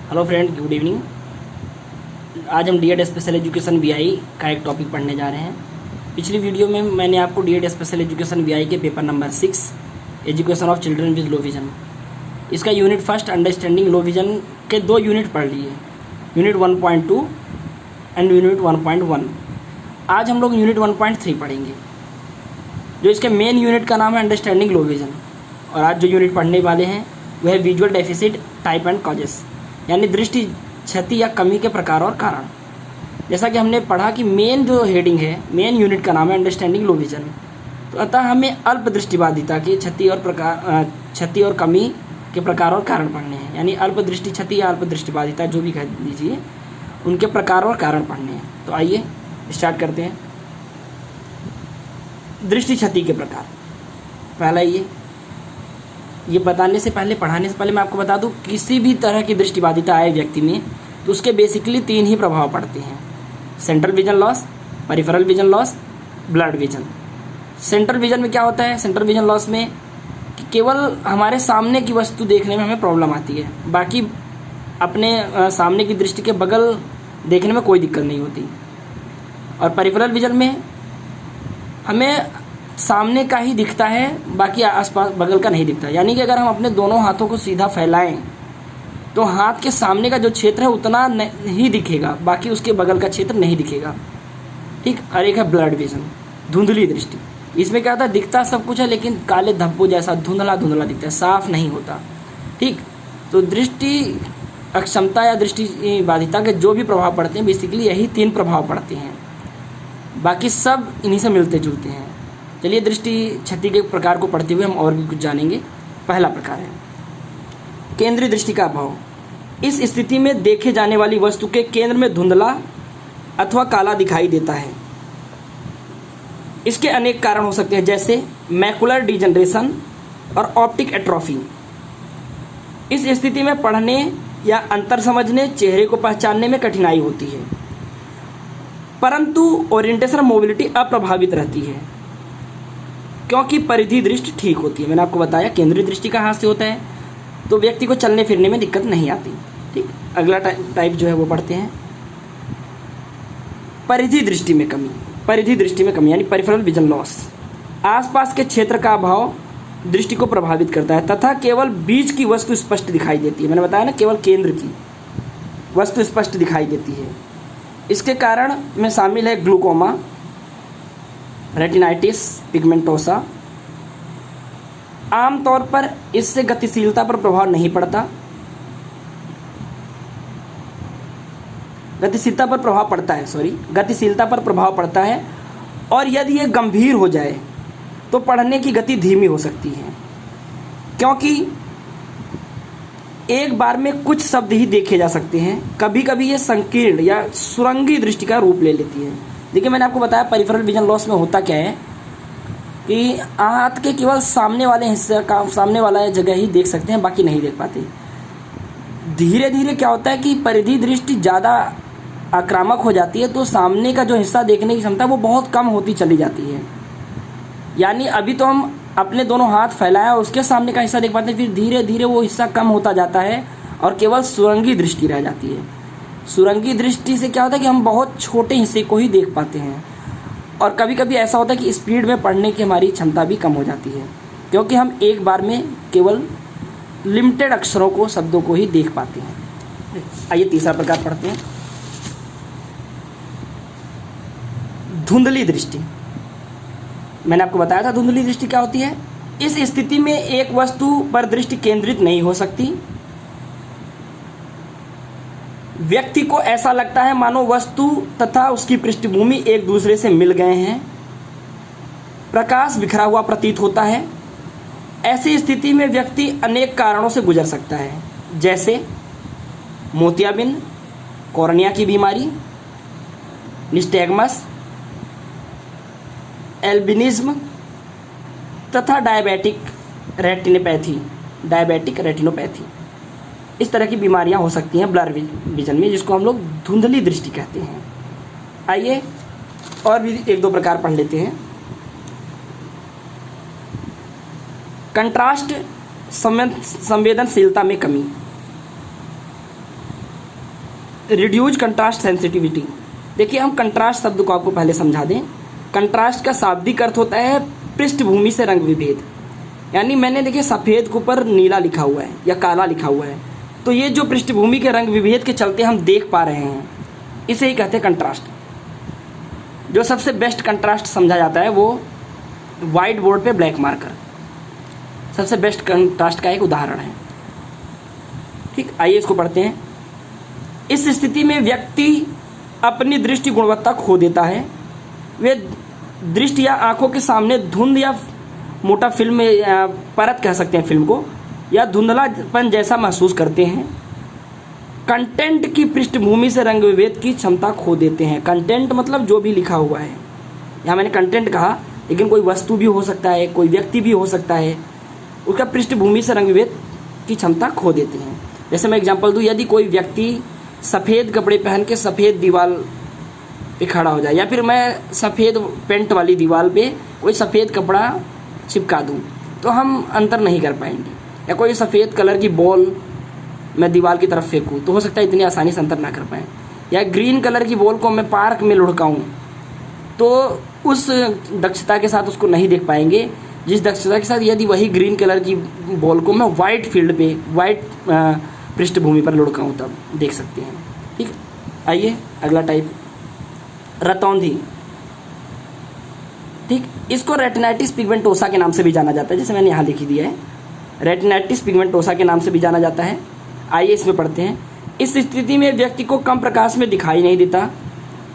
Hello friend, good evening. आज हम DEd special education VI का एक टॉपिक पढ़ने जा रहे हैं। पिछली वीडियो में मैंने आपको डीएड स्पेशल एजुकेशन वीआई के paper number 6 education of children with low vision, इसका unit first understanding low vision के 2 यूनिट पढ़ लिए, यूनिट 1.2 एंड यूनिट 1.1। आज हम लोग यूनिट 1.3 पढ़ेंगे, जो इसके मेन यूनिट का नाम है अंडरस्टैंडिंग लो विजन। और आज जो यूनिट पढ़ने वाले हैं वह है visual deficit type and causes, यानी दृष्टि क्षति या कमी के प्रकार और कारण। जैसा कि हमने पढ़ा कि मेन जो हेडिंग है, मेन यूनिट का नाम है अंडरस्टैंडिंग लो विजन। तो अतः हमें अल्प दृष्टिबाधिता की क्षति और कमी के प्रकार और कारण पढ़ने हैं, यानी अल्प दृष्टि क्षति या अल्प दृष्टिबाधिता जो भी कह दीजिए, उनके प्रकार और कारण पढ़ने हैं। तो आइए स्टार्ट करते हैं। दृष्टि क्षति के प्रकार, पहला ये बताने से पहले, पढ़ाने से पहले मैं आपको बता दूं, किसी भी तरह की दृष्टिबाधिता आए व्यक्ति में तो उसके बेसिकली 3 ही प्रभाव पड़ते हैं: central vision loss, peripheral vision loss, blurred vision. Central vision में क्या होता है? सेंट्रल विजन लॉस में कि केवल हमारे सामने की वस्तु देखने में हमें प्रॉब्लम आती है, बाकी अपने सामने की दृष्टि के बगल देखने में कोई दिक्कत नहीं होती। और परिफेरल विजन में हमें सामने का ही दिखता है, बाकी आसपास बगल का नहीं दिखता। यानी कि अगर हम अपने दोनों हाथों को सीधा फैलाएं तो हाथ के सामने का जो क्षेत्र है उतना ही दिखेगा, बाकी उसके बगल का क्षेत्र नहीं दिखेगा। ठीक। और एक है ब्लड विजन, धुंधली दृष्टि। इसमें क्या होता है? दिखता सब कुछ है लेकिन काले धब्बों जैसा धुंधला धुंधला दिखता है, साफ नहीं होता। ठीक। तो दृष्टि अक्षमता या दृष्टि बाधिता के जो भी प्रभाव पड़ते हैं, बेसिकली यही 3 प्रभाव पड़ते हैं, बाकी सब इन्हीं से मिलते जुलते हैं। चलिए दृष्टि क्षति के प्रकार को पढ़ते हुए हम और भी कुछ जानेंगे। पहला प्रकार है केंद्रीय दृष्टि का अभाव। इस स्थिति में देखे जाने वाली वस्तु के केंद्र में धुंधला अथवा काला दिखाई देता है। इसके अनेक कारण हो सकते हैं, जैसे मैकुलर डिजनरेशन और ऑप्टिक एट्रोफी। इस स्थिति में पढ़ने या अंतर समझने, चेहरे को पहचानने में कठिनाई होती है, परंतु ओरिएंटेशन और मोबिलिटी अप्रभावित रहती है क्योंकि परिधि दृष्टि ठीक होती है। मैंने आपको बताया केंद्रीय दृष्टि का हाथ से होता है तो व्यक्ति को चलने फिरने में दिक्कत नहीं आती। ठीक। अगला टाइप जो है वो पढ़ते हैं परिधि दृष्टि में कमी। परिधि दृष्टि में कमी यानी परिफेरल विजन लॉस। आसपास के क्षेत्र का अभाव दृष्टि को प्रभावित करता है तथा केवल बीच की वस्तु स्पष्ट दिखाई देती है। मैंने बताया ना, केवल केंद्र की वस्तु स्पष्ट दिखाई देती है। इसके कारण में शामिल है ग्लूकोमा, रेटिनाइटिस पिगमेंटोसा। आमतौर पर इससे गतिशीलता पर प्रभाव नहीं पड़ता, गतिशीलता पर प्रभाव पड़ता है। और यदि यह गंभीर हो जाए तो पढ़ने की गति धीमी हो सकती है, क्योंकि एक बार में कुछ शब्द ही देखे जा सकते हैं। कभी कभी ये संकीर्ण या सुरंगी दृष्टि का रूप ले लेती है। देखिए, मैंने आपको बताया परिफेरल विजन लॉस में होता क्या है कि हाथ के केवल सामने वाले हिस्से का, सामने वाला जगह ही देख सकते हैं, बाकी नहीं देख पाते। धीरे धीरे क्या होता है कि परिधि दृष्टि ज़्यादा आक्रामक हो जाती है, तो सामने का जो हिस्सा देखने की क्षमता वो बहुत कम होती चली जाती है। यानी अभी तो हम अपने दोनों हाथ फैलाएं और उसके सामने का हिस्सा देख पाते हैं, फिर धीरे धीरे वो हिस्सा कम होता जाता है और केवल सुरंगी दृष्टि रह जाती है। सुरंगी दृष्टि से क्या होता है कि हम बहुत छोटे हिस्से को ही देख पाते हैं। और कभी कभी ऐसा होता है कि स्पीड में पढ़ने की हमारी क्षमता भी कम हो जाती है, क्योंकि हम एक बार में केवल लिमिटेड अक्षरों को, शब्दों को ही देख पाते हैं। आइए तीसरा प्रकार पढ़ते हैं, धुंधली दृष्टि। मैंने आपको बताया था धुंधली दृष्टि क्या होती है। इस स्थिति में एक वस्तु पर दृष्टि केंद्रित नहीं हो सकती। व्यक्ति को ऐसा लगता है मानो वस्तु तथा उसकी पृष्ठभूमि एक दूसरे से मिल गए हैं। प्रकाश बिखरा हुआ प्रतीत होता है। ऐसी स्थिति में व्यक्ति अनेक कारणों से गुजर सकता है, जैसे मोतियाबिंद, कॉर्निया की बीमारी, निस्टैग्मस, एल्बिनिज्म तथा डायबिटिक रेटिनोपैथी। इस तरह की बीमारियां हो सकती हैं ब्लर विजन में, जिसको हम लोग धुंधली दृष्टि कहते हैं। आइए और भी 1-2 प्रकार पढ़ लेते हैं। कंट्रास्ट संवेदनशीलता में कमी। Reduce contrast sensitivity. देखिए हम कंट्रास्ट शब्द को आपको पहले समझा दें। कंट्रास्ट का शाब्दिक अर्थ होता है पृष्ठभूमि से रंग विभेद। यानी मैंने देखिए सफ़ेद के ऊपर नीला लिखा हुआ है या काला लिखा हुआ है, तो ये जो पृष्ठभूमि के रंग विभेद के चलते हम देख पा रहे हैं, इसे ही कहते हैं कंट्रास्ट। जो सबसे बेस्ट कंट्रास्ट समझा जाता है वो वाइट बोर्ड पे ब्लैक मार्कर सबसे बेस्ट कंट्रास्ट का एक उदाहरण है। ठीक, आइए इसको पढ़ते हैं। इस स्थिति में व्यक्ति अपनी दृष्टि गुणवत्ता खो देता है। वे दृष्टि या आंखों के सामने धुंध या मोटा फिल्म या परत कह सकते हैं फिल्म को, या धुंधलापन जैसा महसूस करते हैं। कंटेंट की पृष्ठभूमि से रंग विभेद की क्षमता खो देते हैं। कंटेंट मतलब जो भी लिखा हुआ है, यहाँ मैंने कंटेंट कहा, लेकिन कोई वस्तु भी हो सकता है, कोई व्यक्ति भी हो सकता है, उसका पृष्ठभूमि से रंग विभेद की क्षमता खो देते हैं। जैसे मैं एग्जांपल दूं, यदि कोई व्यक्ति सफ़ेद कपड़े पहन के सफ़ेद दीवार पे खड़ा हो जाए, या फिर मैं सफ़ेद पेंट वाली दीवार पे कोई सफ़ेद कपड़ा चिपका दूं, तो हम अंतर नहीं कर पाएंगे। या कोई सफ़ेद कलर की बॉल मैं दीवार की तरफ फेंकूं, तो हो सकता है इतनी आसानी से अंतर ना कर पाएँ। या ग्रीन कलर की बॉल को मैं पार्क में लुढ़काऊं, तो उस दक्षता के साथ उसको नहीं देख पाएंगे जिस दक्षता के साथ यदि वही ग्रीन कलर की बॉल को मैं वाइट फील्ड पे, वाइट पृष्ठभूमि पर लुढ़काऊं, तब देख सकते हैं। ठीक, आइए अगला टाइप, रतौंधी। ठीक, इसको रेटिनाइटिस पिगमेंटोसा के नाम से भी जाना जाता है, जैसे मैंने यहाँ लिखी दिया है, रेटिनाइटिस पिगमेंटोसा के नाम से भी जाना जाता है। आइए इसमें पढ़ते हैं। इस स्थिति में व्यक्ति को कम प्रकाश में दिखाई नहीं देता।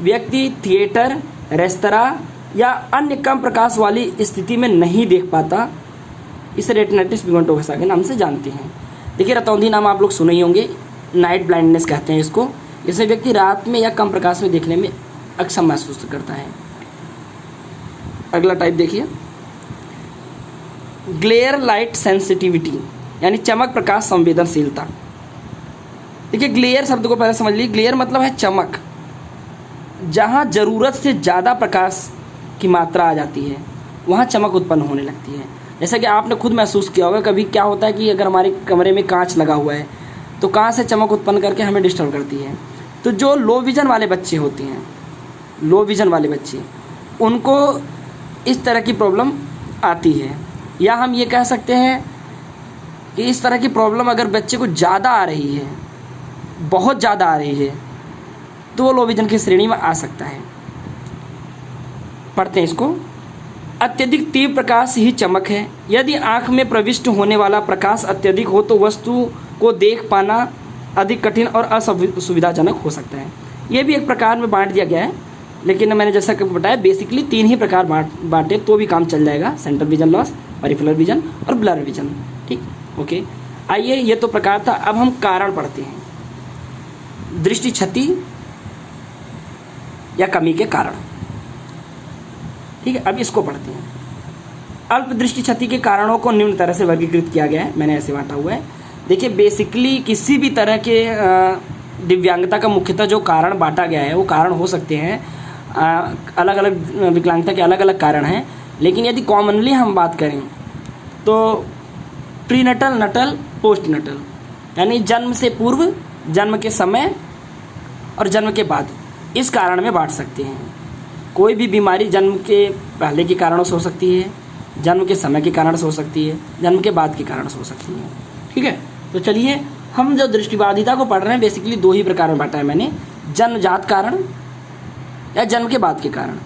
व्यक्ति थिएटर, रेस्तरां या अन्य कम प्रकाश वाली स्थिति में नहीं देख पाता। इसे रेटिनाइटिस पिगमेंटोसा के नाम से जानते हैं। देखिए रतौंधी नाम आप लोग सुने ही होंगे, नाइट ब्लाइंडनेस कहते हैं इसको। इसे व्यक्ति रात में या कम प्रकाश में देखने में अक्षम महसूस करता है। अगला टाइप देखिए, ग्लेयर लाइट सेंसिटिविटी, यानी चमक प्रकाश संवेदनशीलता। देखिए ग्लेयर शब्द को पहले समझ लीजिए। ग्लेयर मतलब है चमक। जहाँ ज़रूरत से ज़्यादा प्रकाश की मात्रा आ जाती है, वहाँ चमक उत्पन्न होने लगती है। जैसा कि आपने खुद महसूस किया होगा, कभी क्या होता है कि अगर हमारे कमरे में कांच लगा हुआ है, तो कांच से चमक उत्पन्न करके हमें डिस्टर्ब करती है। तो जो लो विज़न वाले बच्चे होते हैं, लो विज़न वाले बच्चे, उनको इस तरह की प्रॉब्लम आती है। या हम ये कह सकते हैं कि इस तरह की प्रॉब्लम अगर बच्चे को ज़्यादा आ रही है, बहुत ज़्यादा आ रही है, तो वो लो विज़न की श्रेणी में आ सकता है। पढ़ते हैं इसको। अत्यधिक तीव्र प्रकाश ही चमक है। यदि आँख में प्रविष्ट होने वाला प्रकाश अत्यधिक हो तो वस्तु को देख पाना अधिक कठिन और असुविधाजनक हो सकता है। ये भी एक प्रकार में बांट दिया गया है, लेकिन मैंने जैसा कि बताया बेसिकली 3 ही प्रकार बांटे तो भी काम चल जाएगा, central vision loss, peripheral vision और ब्लर विजन। ठीक, ओके। आइए, ये तो प्रकार था। अब हम कारण पढ़ते हैं। दृष्टि क्षति या कमी के कारण। ठीक है, अब इसको पढ़ते हैं। अल्प दृष्टि क्षति के कारणों को निम्न तरह से वर्गीकृत किया गया है, मैंने ऐसे बांटा हुआ है। देखिए बेसिकली किसी भी तरह के दिव्यांगता का मुख्यतः जो कारण बांटा गया है, वो कारण हो सकते हैं अलग अलग विकलांगता के अलग अलग कारण हैं, लेकिन यदि कॉमनली हम बात करें तो प्रीनटल, नटल, पोस्ट नटल, यानी जन्म से पूर्व, जन्म के समय और जन्म के बाद, इस कारण में बांट सकते हैं। कोई भी बीमारी जन्म के पहले के कारणों से हो सकती है, जन्म के समय के कारण से हो सकती है, जन्म के बाद के कारण से हो सकती है। ठीक है, तो चलिए हम जो दृष्टिबाधिता को पढ़ रहे हैं बेसिकली 2 ही प्रकार में बांटा है मैंने, जन्मजात कारण या जन्म के बाद के कारण।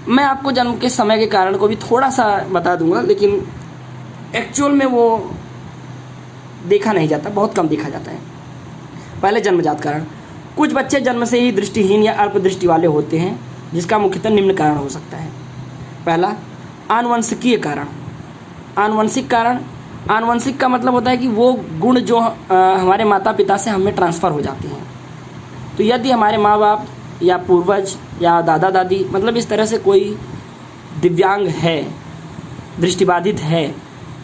मैं आपको जन्म के समय के कारण को भी थोड़ा सा बता दूंगा, लेकिन एक्चुअल में वो देखा नहीं जाता, बहुत कम देखा जाता है। पहले जन्मजात कारण। कुछ बच्चे जन्म से ही दृष्टिहीन या अल्प दृष्टि वाले होते हैं, जिसका मुख्यतः निम्न कारण हो सकता है। पहला, आनुवंशिकीय कारण। आनुवंशिक कारण, आनुवंशिक का मतलब होता है कि वो गुण जो हमारे माता पिता से हमें ट्रांसफ़र हो जाते हैं। तो यदि हमारे माँ बाप या पूर्वज या दादा दादी, मतलब इस तरह से कोई दिव्यांग है, दृष्टिबाधित है,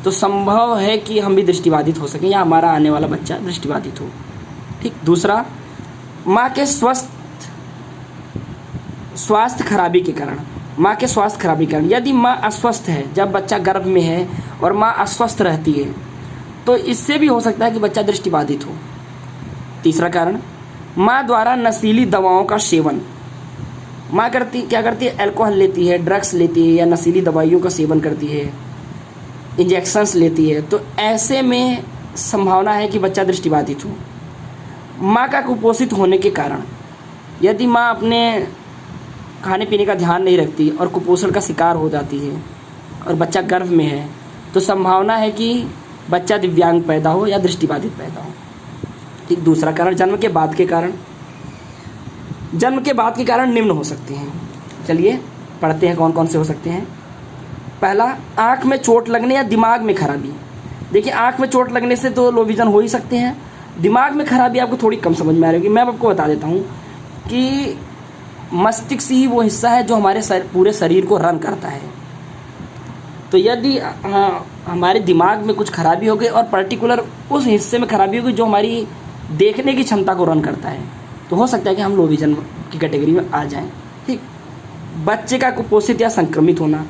तो संभव है कि हम भी दृष्टिबाधित हो सकें या हमारा आने वाला बच्चा दृष्टिबाधित हो। ठीक। दूसरा, माँ के स्वास्थ्य खराबी के कारण। माँ के स्वास्थ्य खराबी के कारण, यदि माँ अस्वस्थ है, जब बच्चा गर्भ में है और माँ अस्वस्थ रहती है, तो इससे भी हो सकता है कि बच्चा दृष्टिबाधित हो। तीसरा कारण, माँ द्वारा नशीली दवाओं का सेवन। माँ क्या करती है, अल्कोहल लेती है, ड्रग्स लेती है या नशीली दवाइयों का सेवन करती है, इंजेक्शंस लेती है, तो ऐसे में संभावना है कि बच्चा दृष्टिबाधित हो। माँ का कुपोषित होने के कारण, यदि माँ अपने खाने पीने का ध्यान नहीं रखती और कुपोषण का शिकार हो जाती है और बच्चा गर्भ में है, तो संभावना है कि बच्चा दिव्यांग पैदा हो या दृष्टिबाधित पैदा हो। ठीक। दूसरा कारण, जन्म के बाद के कारण। जन्म के बाद के कारण निम्न हो सकते हैं। चलिए पढ़ते हैं कौन कौन से हो सकते हैं। पहला, आँख में चोट लगने या दिमाग में खराबी। देखिए, आँख में चोट लगने से तो लो विजन हो ही सकते हैं। दिमाग में खराबी आपको थोड़ी कम समझ में आ रही होगी। मैं आपको बता देता हूँ कि मस्तिष्क ही वो हिस्सा है जो हमारे पूरे शरीर को रन करता है। तो यदि हमारे दिमाग में कुछ खराबी हो गई और पर्टिकुलर उस हिस्से में खराबी हो गई जो हमारी देखने की क्षमता को रन करता है, तो हो सकता है कि हम लो विजन की कैटेगरी में आ जाएं। ठीक। बच्चे का कुपोषित या संक्रमित होना।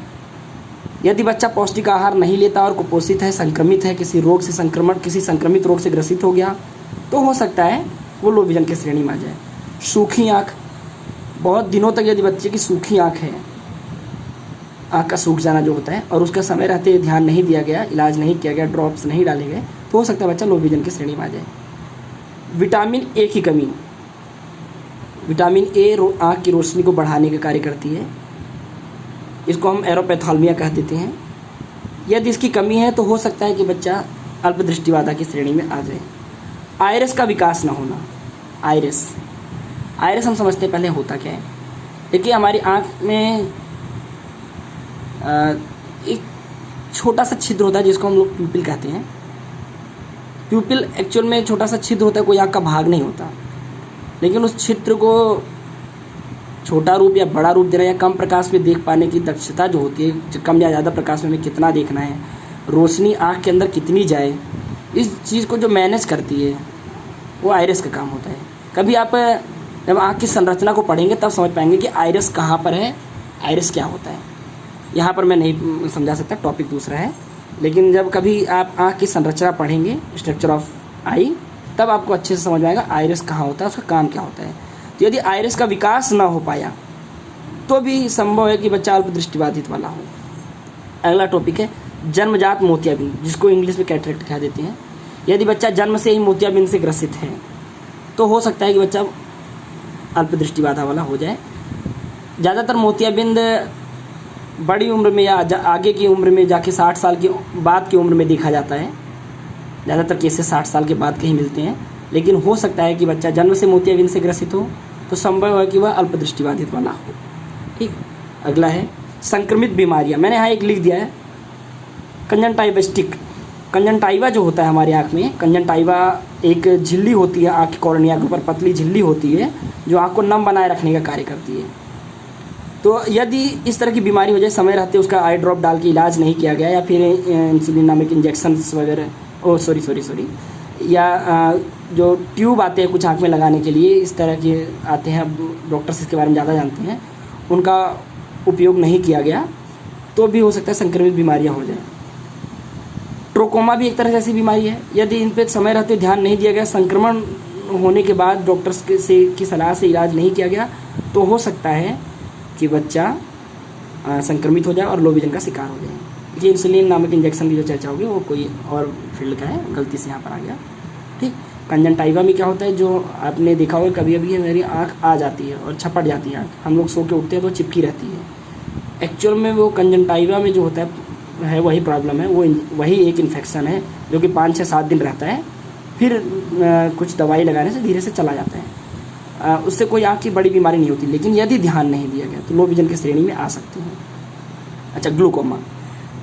यदि बच्चा पौष्टिक आहार नहीं लेता और कुपोषित है, संक्रमित है, किसी संक्रमित रोग से ग्रसित हो गया, तो हो सकता है वो लो विजन की श्रेणी में आ जाए। सूखी आँख, बहुत दिनों तक यदि बच्चे की सूखी आँख है, आँख का सूख जाना जो होता है, और उसका समय रहते ध्यान नहीं दिया गया, इलाज नहीं किया गया, ड्रॉप्स नहीं डाले गए, तो हो सकता है बच्चा लो विजन की श्रेणी में आ जाए। विटामिन ए की कमी। विटामिन ए आँख की रोशनी को बढ़ाने का कार्य करती है। इसको हम एरोपैथॉल्मिया कह देते हैं। यदि इसकी कमी है तो हो सकता है कि बच्चा अल्पदृष्टिबाधा की श्रेणी में आ जाए। आइरिस का विकास न होना। आइरिस हम समझते हैं पहले होता क्या है। देखिए, हमारी आँख में एक छोटा सा छिद्र होता है जिसको हम लोग प्यूपिल कहते हैं। प्यूपिल एक्चुअल में एक छोटा सा छिद्र होता है, कोई आँख का भाग नहीं होता, लेकिन उस छिद्र को छोटा रूप या बड़ा रूप देना या कम प्रकाश में देख पाने की दक्षता जो होती है, कम या ज़्यादा प्रकाश में हमें कितना देखना है, रोशनी आँख के अंदर कितनी जाए, इस चीज़ को जो मैनेज करती है वो आइरिस का काम होता है। कभी आप जब आँख की संरचना को पढ़ेंगे तब समझ पाएंगे कि आइरिस कहाँ पर है, आइरिस क्या होता है। यहाँ पर मैं नहीं समझा सकता, टॉपिक दूसरा है, लेकिन जब कभी आप आँख की संरचना पढ़ेंगे, स्ट्रक्चर ऑफ आई, तब आपको अच्छे से समझ में आएगा आइरिस कहाँ होता है, उसका काम क्या होता है। तो यदि आइरिस का विकास ना हो पाया तो भी संभव है कि बच्चा अल्पदृष्टिबाधित वाला हो। अगला टॉपिक है जन्मजात मोतियाबिंद, जिसको इंग्लिश में कैटरेक्ट कह देते हैं। यदि बच्चा जन्म से ही मोतियाबिंद से ग्रसित है तो हो सकता है कि बच्चा अल्पदृष्टिबाधा वाला हो जाए। ज़्यादातर मोतियाबिंद बड़ी उम्र में या आगे की उम्र में जाके 60 साल की बाद की उम्र में देखा जाता है। ज़्यादातर केसेस 60 साल के बाद के ही मिलते हैं, लेकिन हो सकता है कि बच्चा जन्म से मोतियाबिंद से ग्रसित हो तो संभव है कि वह अल्पदृष्टिबाधित वाला हो। ठीक। अगला है संक्रमित बीमारियां। मैंने यहाँ एक लिख दिया है कंजंक्टिविटिक। कंजंक्टिवा जो होता है हमारी आँख में, कंजंक्टिवा एक झिल्ली होती है आँख की कॉर्निया के ऊपर, पतली झिल्ली होती है जो आँख को नम बनाए रखने का कार्य करती है। तो यदि इस तरह की बीमारी हो जाए, समय रहते उसका आई ड्रॉप डाल के इलाज नहीं किया गया या फिर इंसुलिन नामक इंजेक्शन वगैरह, सॉरी या जो ट्यूब आते हैं कुछ आँख में लगाने के लिए, इस तरह के आते हैं, डॉक्टर्स इसके बारे में ज़्यादा जानते हैं, उनका उपयोग नहीं किया गया तो भी हो सकता है संक्रमित बीमारियां हो जाए। ट्रोकोमा भी एक तरह से ऐसी बीमारी है, यदि इन पर समय रहते ध्यान नहीं दिया गया, संक्रमण होने के बाद डॉक्टर्स की सलाह से इलाज नहीं किया गया, तो हो सकता है कि बच्चा संक्रमित हो जाए और लो विजन का शिकार हो जाए। ये इंसुलिन नामक इंजेक्शन की जो चर्चा होगी वो कोई और फील्ड का है, गलती से यहाँ पर आ गया। ठीक। कंजंक्टिवा में क्या होता है, जो आपने देखा होगा कभी कभी मेरी आँख आ जाती है और छपट जाती है आँख, हम लोग सो के उठते हैं तो चिपकी रहती है। एक्चुअल में वो कंजंक्टिवा में जो होता है वही प्रॉब्लम है, वही एक इन्फेक्शन है जो कि 5 से 7 दिन रहता है, फिर कुछ दवाई लगाने से धीरे से चला जाता है। उससे कोई आँख की बड़ी बीमारी नहीं होती, लेकिन यदि ध्यान नहीं दिया गया तो लो विजन की श्रेणी में आ सकती है। अच्छा, ग्लूकोमा।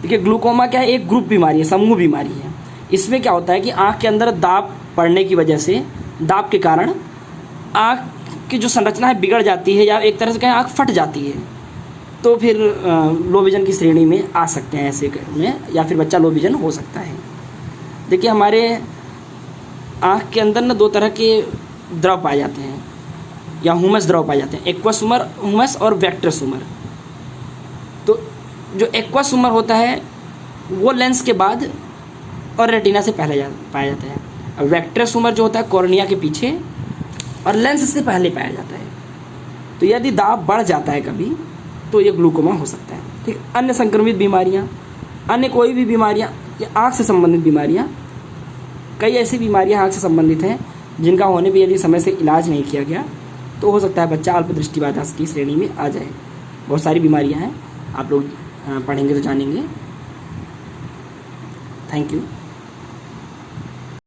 देखिए, ग्लूकोमा क्या है, एक ग्रुप बीमारी है, समूह बीमारी है। इसमें क्या होता है कि आँख के अंदर दाब पड़ने की वजह से, दाब के कारण आँख की जो संरचना है बिगड़ जाती है, या एक तरह से कहें आँख फट जाती है, तो फिर लो विजन की श्रेणी में आ सकते हैं ऐसे में, या फिर बच्चा लो विजन हो सकता है। देखिए, हमारे आँख के अंदर ना 2 तरह के द्रव पाए जाते हैं या ह्यूमस द्रव पाए जाते हैं, एक्वस ह्यूमस और वेक्ट्रस ह्यूमर। तो जो एक्वस ह्यूमर होता है वो लेंस के बाद और रेटिना से पहले पाया जाता है, वेक्ट्रस ट्यूमर जो होता है कॉर्निया के पीछे और लेंस से पहले पाया जाता है। तो यदि दाब बढ़ जाता है कभी तो ये ग्लूकोमा हो सकता है। ठीक, अन्य संक्रमित बीमारियाँ, अन्य कोई भी बीमारियाँ, या आँख से संबंधित बीमारियाँ, कई ऐसी बीमारियाँ आँख से संबंधित हैं जिनका होने पर यदि समय से इलाज नहीं किया गया तो हो सकता है बच्चा अल्प दृष्टिबाधा की श्रेणी में आ जाए। बहुत सारी बीमारियाँ हैं, आप लोग पढ़ेंगे तो जानेंगे। Thank you.